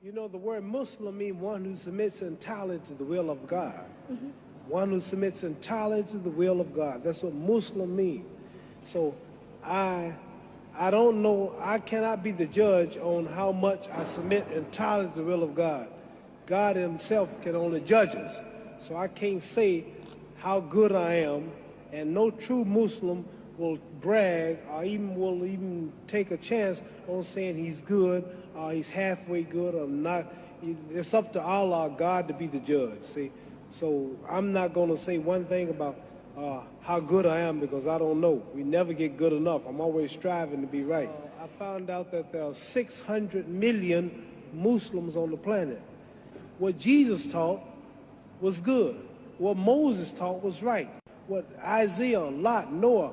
You know, the word Muslim means one who submits entirely to the will of God. Mm-hmm. One who submits entirely to the will of God. That's what Muslim means. So I don't know, I cannot be the judge on how much I submit entirely to the will of God. God himself can only judge us. So I can't say how good I am, and no true Muslim will brag or even take a chance on saying he's good or he's halfway good or not. It's up to Allah, God, to be the judge, see? So I'm not going to say one thing about how good I am because I don't know. We never get good enough. I'm always striving to be right. I found out that there are 600 million Muslims on the planet. What Jesus taught was good. What Moses taught was right. What Isaiah, Lot, Noah,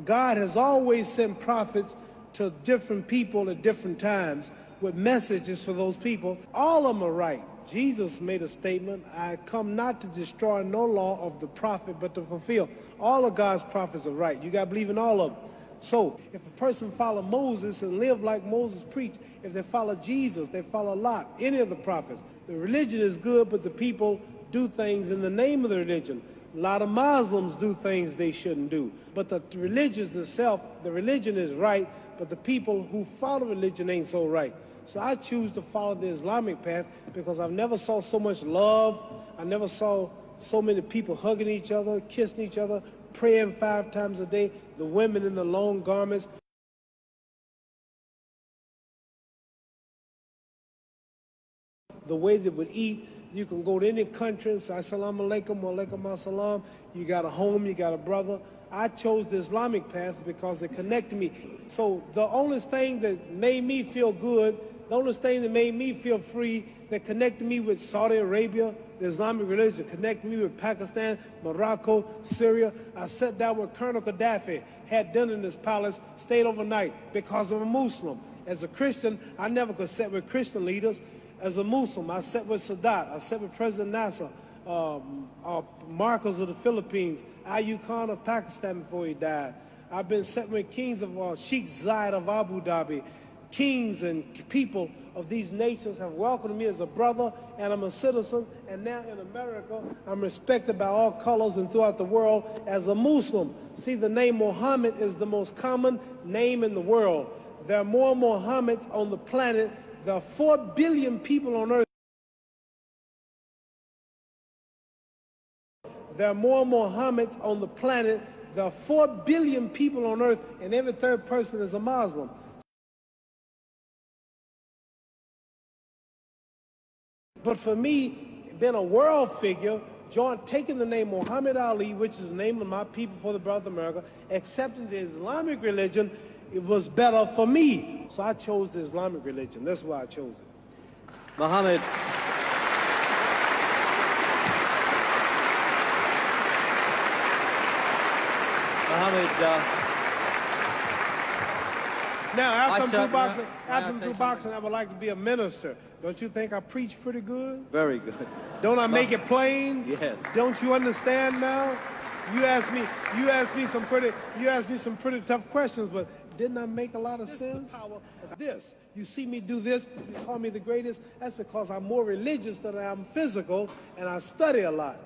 God has always sent prophets to different people at different times with messages for those people. All of them are right. Jesus made a statement, I come not to destroy no law of the prophet, but to fulfill. All of God's prophets are right. You got to believe in all of them. So if a person follow Moses and live like Moses preached, if they follow Jesus, they follow Lot, any of the prophets, the religion is good, but the people do things in the name of the religion. A lot of Muslims do things they shouldn't do. But the religion itself, the religion is right, but the people who follow religion ain't so right. So I choose to follow the Islamic path because I've never saw so much love. I never saw so many people hugging each other, kissing each other, praying 5 times a day, the women in the long garments. The way they would eat, you can go to any country and say, Assalamu alaikum, wa alaikum assalam. You got a home, you got a brother. I chose the Islamic path because it connected me. So the only thing that made me feel good, the only thing that made me feel free, that connected me with Saudi Arabia, the Islamic religion, connected me with Pakistan, Morocco, Syria. I sat down with Colonel Gaddafi, had dinner in his palace, stayed overnight because I'm a Muslim. As a Christian, I never could sit with Christian leaders. As a Muslim, I sat with Sadat, I sat with President Nasser, Marcos of the Philippines, Ayub Khan of Pakistan before he died. I've been sitting with kings of Sheikh Zayed of Abu Dhabi. Kings and people of these nations have welcomed me as a brother, and I'm a citizen, and now in America, I'm respected by all colors and throughout the world as a Muslim. See, the name Muhammad is the most common name in the world. There are more Muhammads on the planet. There are 4 billion people on earth. There are more Muhammads on the planet. There are 4 billion people on earth, and every 3rd person is a Muslim. But for me, being a world figure, taking the name Muhammad Ali, which is the name of my people for the brother of America, accepting the Islamic religion, it was better for me. So I chose the Islamic religion. That's why I chose it. Muhammad. Now, after I'm through boxing, I would like to be a minister. Don't you think I preach pretty good? Very good. Don't I make it plain? Yes. Don't you understand now? You asked me some pretty tough questions, but didn't I make a lot of sense? This, you see me do this, you call me the greatest, that's because I'm more religious than I am physical, and I study a lot.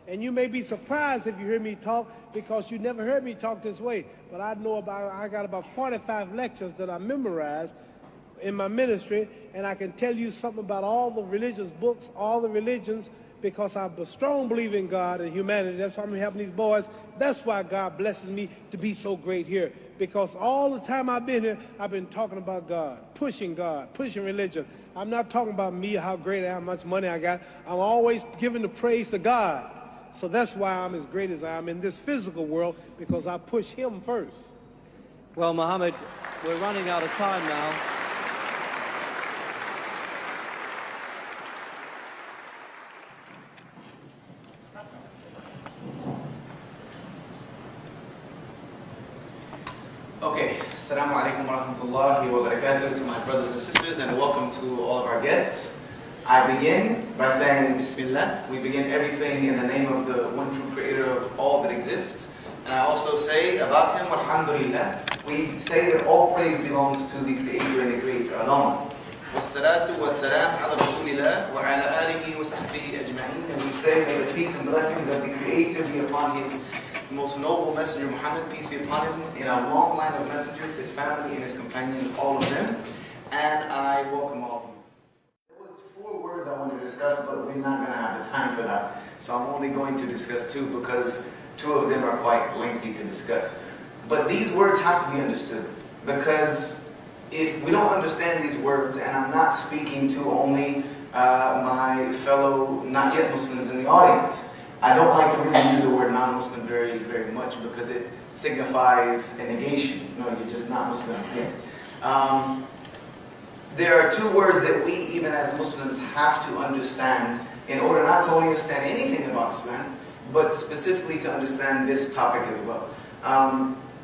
And you may be surprised if you hear me talk because you never heard me talk this way. But I got about 45 lectures that I memorized in my ministry, and I can tell you something about all the religious books, all the religions, because I'm a strong believer in God and humanity. That's why I'm helping these boys. That's why God blesses me to be so great here. Because all the time I've been here, I've been talking about God, pushing religion. I'm not talking about me, how great I am, how much money I got. I'm always giving the praise to God. So that's why I'm as great as I am in this physical world, because I push him first. Well, Muhammad, we're running out of time now. Okay, Assalamu alaikum wa rahmatullahi wa barakatuh to my brothers and sisters, and welcome to all of our guests. I begin by saying Bismillah. We begin everything in the name of the one true creator of all that exists. And I also say about him, Alhamdulillah. We say that all praise belongs to the creator and the creator alone. والصلاة والسلام على رسول الله وعلى آله وصحبه أجمعين. And we say, may the peace and blessings of the Creator be upon His most noble messenger Muhammad, peace be upon him, in our long line of messengers, his family and his companions, all of them. And I welcome all of them. There was 4 words I wanted to discuss, but we're not going to have the time for that. So I'm only going to discuss 2 because 2 of them are quite lengthy to discuss. But these words have to be understood, because if we don't understand these words, and I'm not speaking to only my fellow not yet Muslims in the audience, I don't like to really use the word non-Muslim very, very much because it signifies a negation. No, you're just not Muslim again. There are 2 words that we, even as Muslims, have to understand in order not to only understand anything about Islam, but specifically to understand this topic as well.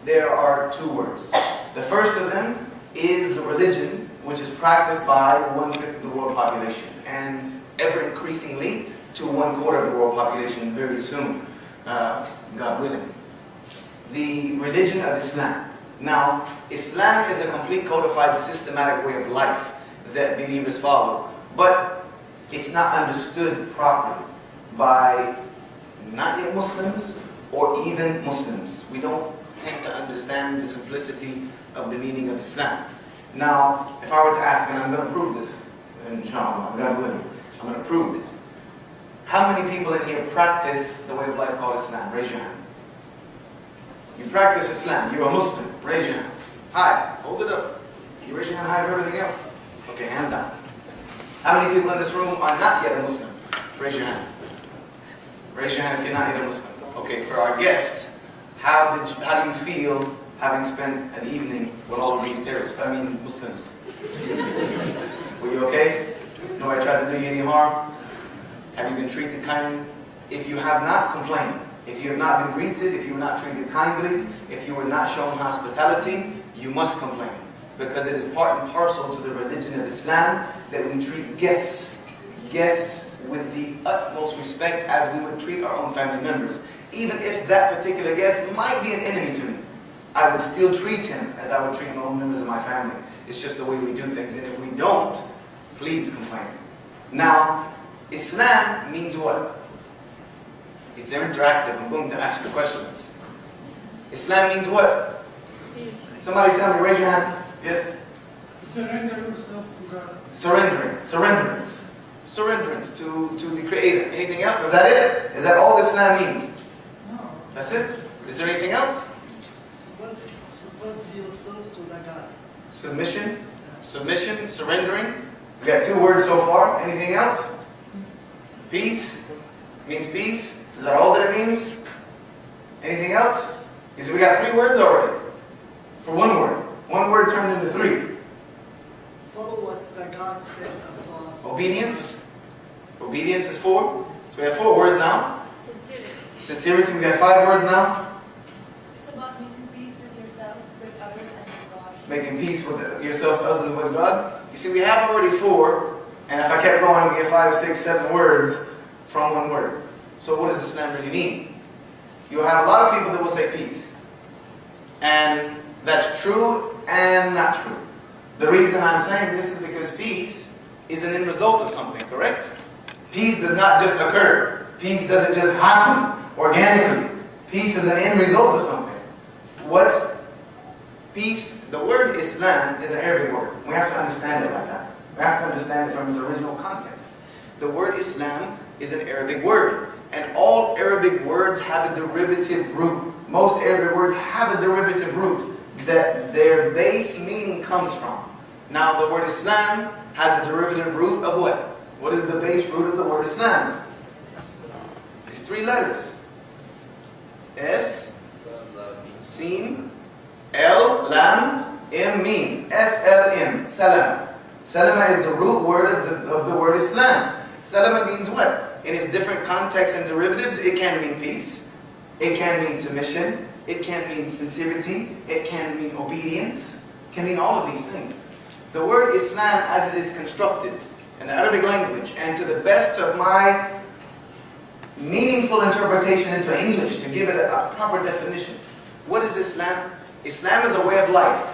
There are 2 words. The first of them is the religion, which is practiced by 1/5 of the world population, and ever increasingly to 1/4 of the world population very soon, God willing. The religion of Islam. Now, Islam is a complete codified systematic way of life that believers follow, but it's not understood properly by not yet Muslims or even Muslims. We don't tend to understand the simplicity of the meaning of Islam. Now, if I were to ask, and I'm going to prove this, inshallah, God willing, I'm going to prove this. How many people in here practice the way of life called Islam? Raise your hand. You practice Islam, you're a Muslim. Raise your hand. High, hold it up. You raise your hand high for everything else? Okay, hands down. How many people in this room are not yet a Muslim? Raise your hand. Raise your hand if you're not yet a Muslim. Okay, for our guests, how do you feel having spent an evening with all of these terrorists? I mean Muslims. Were you okay? No I tried to do you any harm? Have you been treated kindly? If you have not, complain. If you have not been greeted, if you were not treated kindly, if you were not shown hospitality, you must complain. Because it is part and parcel to the religion of Islam that we treat guests with the utmost respect as we would treat our own family members. Even if that particular guest might be an enemy to me, I would still treat him as I would treat my own members of my family. It's just the way we do things. And if we don't, please complain. Now, Islam means what? It's interactive. I'm going to ask you questions. Islam means what? Somebody tell me, raise your hand. Yes? Surrender yourself to God. Surrenderance to the Creator. Anything else? Is that it? Is that all Islam means? No. That's it? Is there anything else? Suppose yourself to the God. Submission, surrendering. We got 2 words so far. Anything else? Peace. Means peace. Is that all that it means? Anything else? You see, we got 3 words already. For 1 word. 1 word turned into 3. Follow what the God said unto us. Obedience. Obedience is 4. So we have 4 words now. Sincerity. We got 5 words now. It's about making peace with yourself, with others, and with God. Making peace with yourselves, others, and with God. You see, we have already 4. And if I kept going, we get 5, 6, 7 words from 1 word. So what does Islam really mean? You'll have a lot of people that will say peace. And that's true and not true. The reason I'm saying this is because peace is an end result of something, correct? Peace does not just occur. Peace doesn't just happen organically. Peace is an end result of something. What? Peace, the word Islam is an Arabic word. We have to understand it like that. We have to understand it from its original context. The word Islam is an Arabic word. And all Arabic words have a derivative root. Most Arabic words have a derivative root that their base meaning comes from. Now the word Islam has a derivative root of what? What is the base root of the word Islam? It's 3 letters. S, Sin, L, Lam, M, Mim. S-L-M, Salam. Salama is the root word of the word Islam. Salama means what? In its different contexts and derivatives, it can mean peace. It can mean submission. It can mean sincerity. It can mean obedience. It can mean all of these things. The word Islam as it is constructed in the Arabic language, and to the best of my meaningful interpretation into English, to give it a proper definition. What is Islam? Islam is a way of life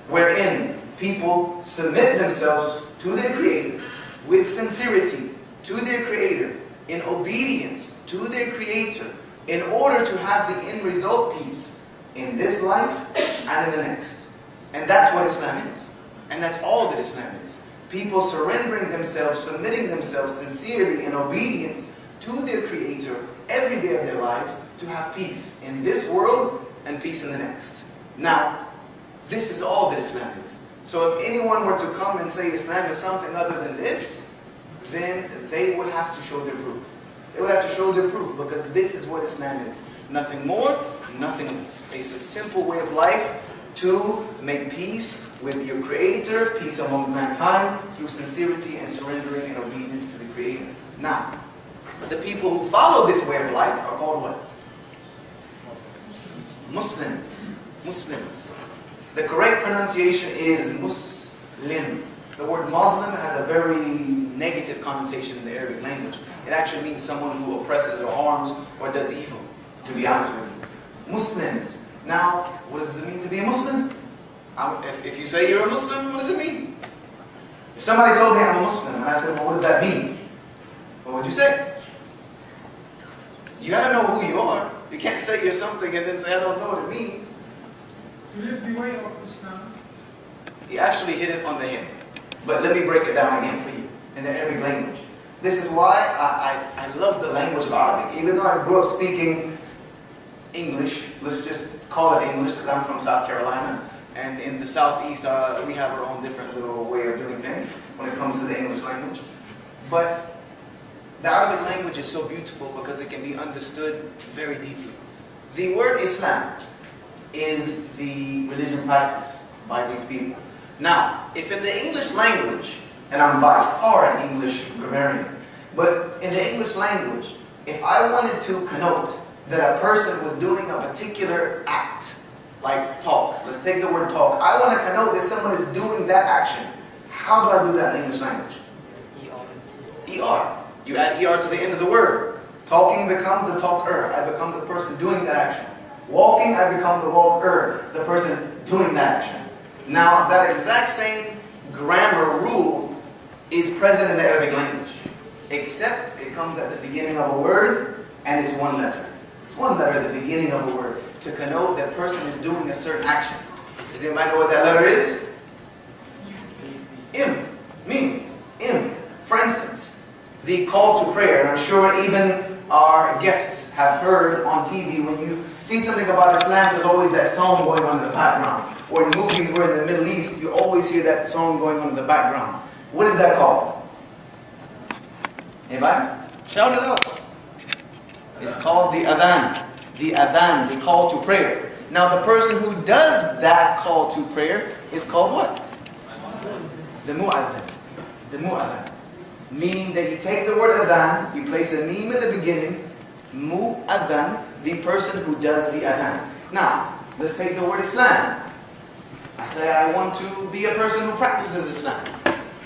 wherein people submit themselves to their Creator, with sincerity to their Creator, in obedience to their Creator, in order to have the end result, peace, in this life and in the next. And that's what Islam is. And that's all that Islam is. People surrendering themselves, submitting themselves sincerely in obedience to their Creator every day of their lives to have peace in this world and peace in the next. Now, this is all that Islam is. So if anyone were to come and say Islam is something other than this, then they would have to show their proof. They would have to show their proof, because this is what Islam is. Nothing more, nothing less. It's a simple way of life to make peace with your Creator, peace among mankind, through sincerity and surrendering and obedience to the Creator. Now, the people who follow this way of life are called what? Muslims. Muslims. The correct pronunciation is Muslim. The word Muslim has a very negative connotation in the Arabic language. It actually means someone who oppresses or harms or does evil, to be honest with you. Muslims. Now, what does it mean to be a Muslim? If you say you're a Muslim, what does it mean? If somebody told me I'm a Muslim, and I said, well, what does that mean? What would you say? You gotta know who you are. You can't say you're something and then say, I don't know what it means. To live the way of Islam. He actually hit it on the head. But let me break it down again for you in the Arabic language. This is why I love the language of Arabic. Even though I grew up speaking English, let's just call it English because I'm from South Carolina. And in the Southeast, we have our own different little way of doing things when it comes to the English language. But the Arabic language is so beautiful because it can be understood very deeply. The word Islam is the religion practiced by these people. Now, if in the English language, and I'm by far an English grammarian, but in the English language, if I wanted to connote that a person was doing a particular act, like talk, let's take the word talk, I want to connote that someone is doing that action. How do I do that in English language? ER. You add ER to the end of the word. Talking becomes the talker. I become the person doing that action. Walking, I become the walker, the person doing that action. Now, that exact same grammar rule is present in the Arabic language, except it comes at the beginning of a word, and it's one letter. It's one letter at the beginning of a word to connote that person is doing a certain action. Does anybody know what that letter is? M. Mim. M. For instance, the call to prayer, and I'm sure even our guests have heard on TV, when you see something about Islam, there's always that song going on in the background. Or in movies where in the Middle East, you always hear that song going on in the background. What is that called? Anybody? Shout it out. It's called the adhan. The adhan, the call to prayer. Now the person who does that call to prayer is called what? The mu'adhan. The mu'adhan. Meaning that you take the word adhan, you place a meme at the beginning, mu'adhan, the person who does the adhan. Now, let's take the word Islam. I say I want to be a person who practices Islam.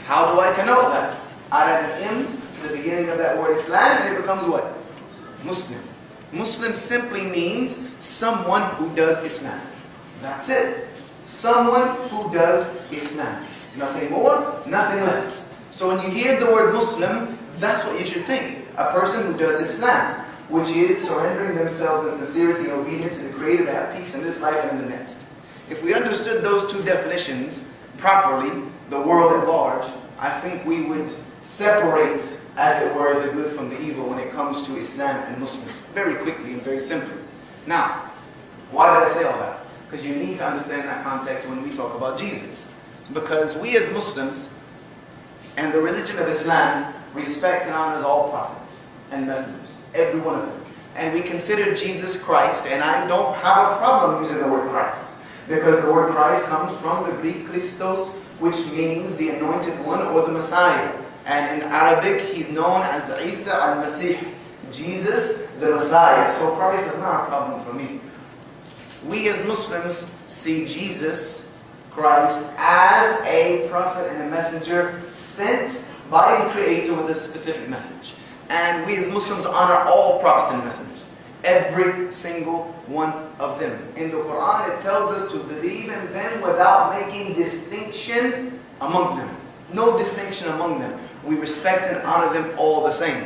How do I connote that? I add an M to the beginning of that word Islam, and it becomes what? Muslim. Muslim simply means someone who does Islam. That's it. Someone who does Islam. Nothing more, nothing less. So when you hear the word Muslim, that's what you should think. A person who does Islam, which is surrendering themselves in sincerity and obedience to the Creator to have peace in this life and in the next. If we understood those two definitions properly, the world at large, I think we would separate, as it were, the good from the evil when it comes to Islam and Muslims, very quickly and very simply. Now, why did I say all that? Because you need to understand that context when we talk about Jesus. Because we as Muslims, and the religion of Islam, respects and honors all prophets and messengers, every one of them. And we consider Jesus Christ, and I don't have a problem using the word Christ, because the word Christ comes from the Greek Christos, which means the anointed one or the Messiah. And in Arabic, he's known as Isa al-Masih, Jesus the Messiah. So Christ is not a problem for me. We as Muslims see Jesus Christ as a prophet and a messenger sent by the Creator with a specific message. And we as Muslims honor all prophets and messengers. Every single one of them. In the Quran, it tells us to believe in them without making distinction among them. No distinction among them. We respect and honor them all the same.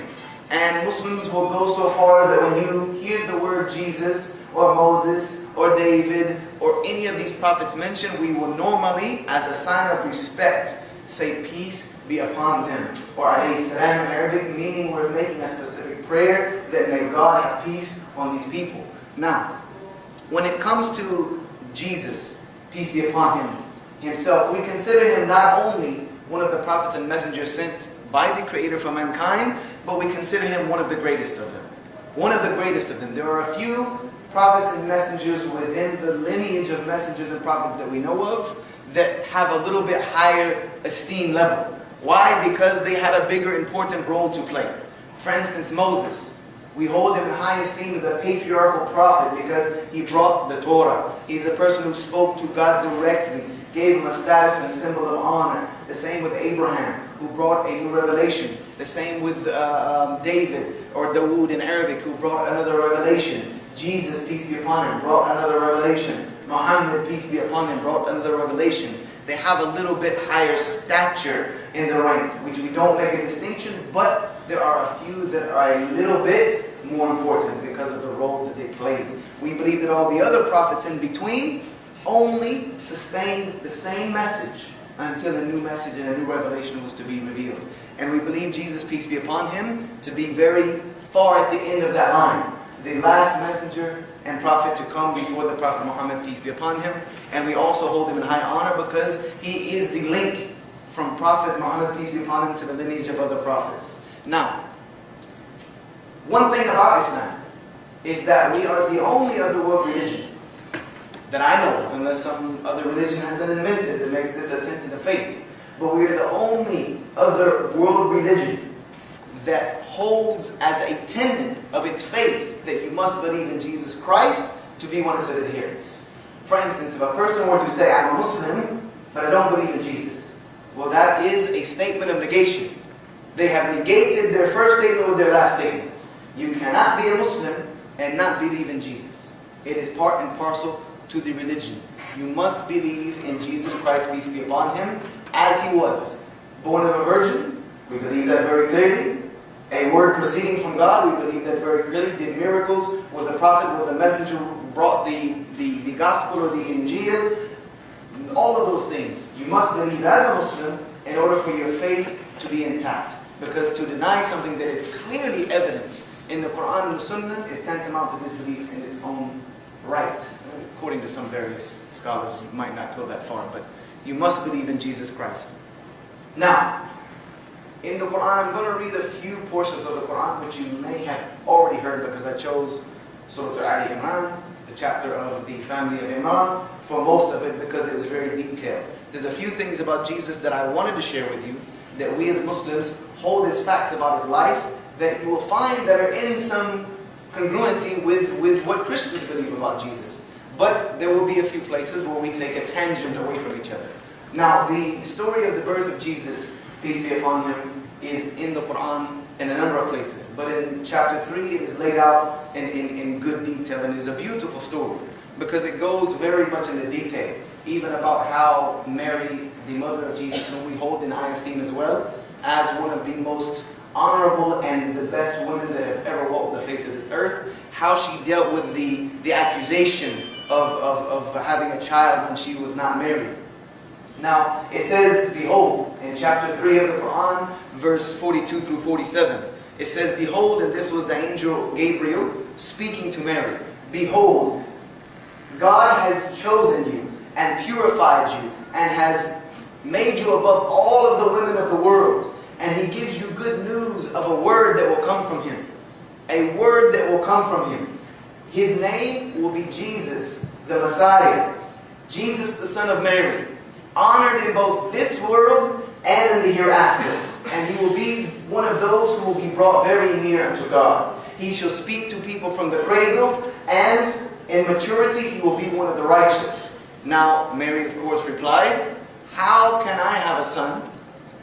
And Muslims will go so far that when you hear the word Jesus or Moses or David or any of these prophets mentioned, we will normally, as a sign of respect, say peace be upon them. Or alayhi salam in Arabic, meaning we're making a specific prayer that may God have peace on these people. Now, when it comes to Jesus, peace be upon him, himself, we consider him not only one of the prophets and messengers sent by the Creator for mankind, but we consider him one of the greatest of them. One of the greatest of them. There are a few prophets and messengers within the lineage of messengers and prophets that we know of that have a little bit higher esteem level. Why? Because they had a bigger important role to play. For instance, Moses. We hold him in high esteem as a patriarchal prophet because he brought the Torah. He's a person who spoke to God directly, gave him a status and symbol of honor. The same with Abraham, who brought a new revelation. The same with David, or Dawood in Arabic, who brought another revelation. Jesus, peace be upon him, brought another revelation. Muhammad, peace be upon him, brought another revelation. They have a little bit higher stature in the rank, which we don't make a distinction, but there are a few that are a little bit more important because of the role that they played. We believe that all the other prophets in between only sustained the same message until a new message and a new revelation was to be revealed. And we believe Jesus, peace be upon him, to be very far at the end of that line. The last messenger and prophet to come before the Prophet Muhammad, peace be upon him. And we also hold him in high honor because he is the link from Prophet Muhammad, peace be upon him, to the lineage of other prophets. Now, one thing about Islam is that we are the only other world religion that I know of, unless some other religion has been invented that makes this a tentative faith. But we are the only other world religion that holds as a tenet of its faith that you must believe in Jesus Christ to be one of its adherents. For instance, if a person were to say, I'm a Muslim, but I don't believe in Jesus, well, that is a statement of negation. They have negated their first statement with their last statement. You cannot be a Muslim and not believe in Jesus. It is part and parcel to the religion. You must believe in Jesus Christ, peace be upon him, as he was. Born of a virgin, we believe that very clearly. A word proceeding from God, we believe that very clearly. Did miracles, was a prophet, was a messenger, brought the gospel or the Injil. All of those things. You must believe as a Muslim in order for your faith to be intact. Because to deny something that is clearly evidenced in the Quran and the Sunnah is tantamount to disbelief in its own right. According to some various scholars, you might not go that far, but you must believe in Jesus Christ. Now, in the Quran, I'm going to read a few portions of the Quran which you may have already heard because I chose Surah Ali Imran, the chapter of the family of Imran, for most of it because it was very detailed. There's a few things about Jesus that I wanted to share with you that we as Muslims hold as facts about his life that you will find that are in some congruency with what Christians believe about Jesus. But there will be a few places where we take a tangent away from each other. Now, the story of the birth of Jesus, peace be upon him, is in the Quran in a number of places. But in chapter 3, it is laid out in good detail. And it is a beautiful story because it goes very much into detail. Even about how Mary, the mother of Jesus, whom we hold in high esteem as well, as one of the most honorable and the best women that have ever walked the face of this earth, how she dealt with the accusation of having a child when she was not married. Now, it says, behold, in chapter 3 of the Quran, verse 42 through 47, it says, behold, and this was the angel Gabriel speaking to Mary, behold, God has chosen you and purified you and has made you above all of the women of the world. And he gives you good news of a word that will come from him. A word that will come from him. His name will be Jesus, the Messiah. Jesus, the son of Mary. Honored in both this world and in the hereafter. And he will be one of those who will be brought very near unto God. He shall speak to people from the cradle, and in maturity he will be one of the righteous. Now, Mary, of course, replied, how can I have a son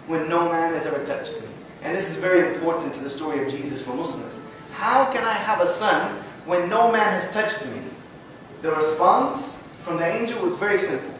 when no man has ever touched me? And this is very important to the story of Jesus for Muslims. How can I have a son when no man has touched me? The response from the angel was very simple.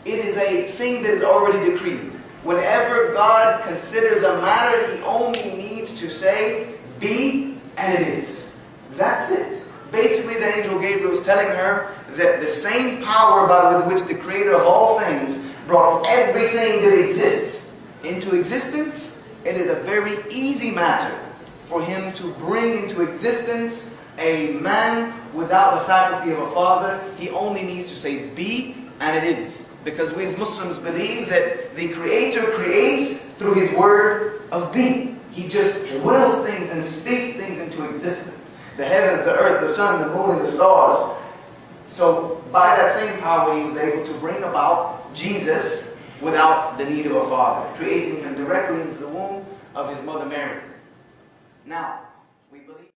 It is a thing that is already decreed. Whenever God considers a matter, He only needs to say, be, and it is. That's it. Basically, the angel Gabriel was telling her that the same power with which the Creator of all things brought everything that exists into existence, it is a very easy matter for Him to bring into existence a man without the faculty of a father. He only needs to say be, and it is. Because we as Muslims believe that the Creator creates through His word of being. He just wills things and speaks things into existence. The heavens, the earth, the sun, the moon, and the stars. So by that same power, He was able to bring about Jesus without the need of a father, creating Him directly into the womb of His mother Mary. Now, we believe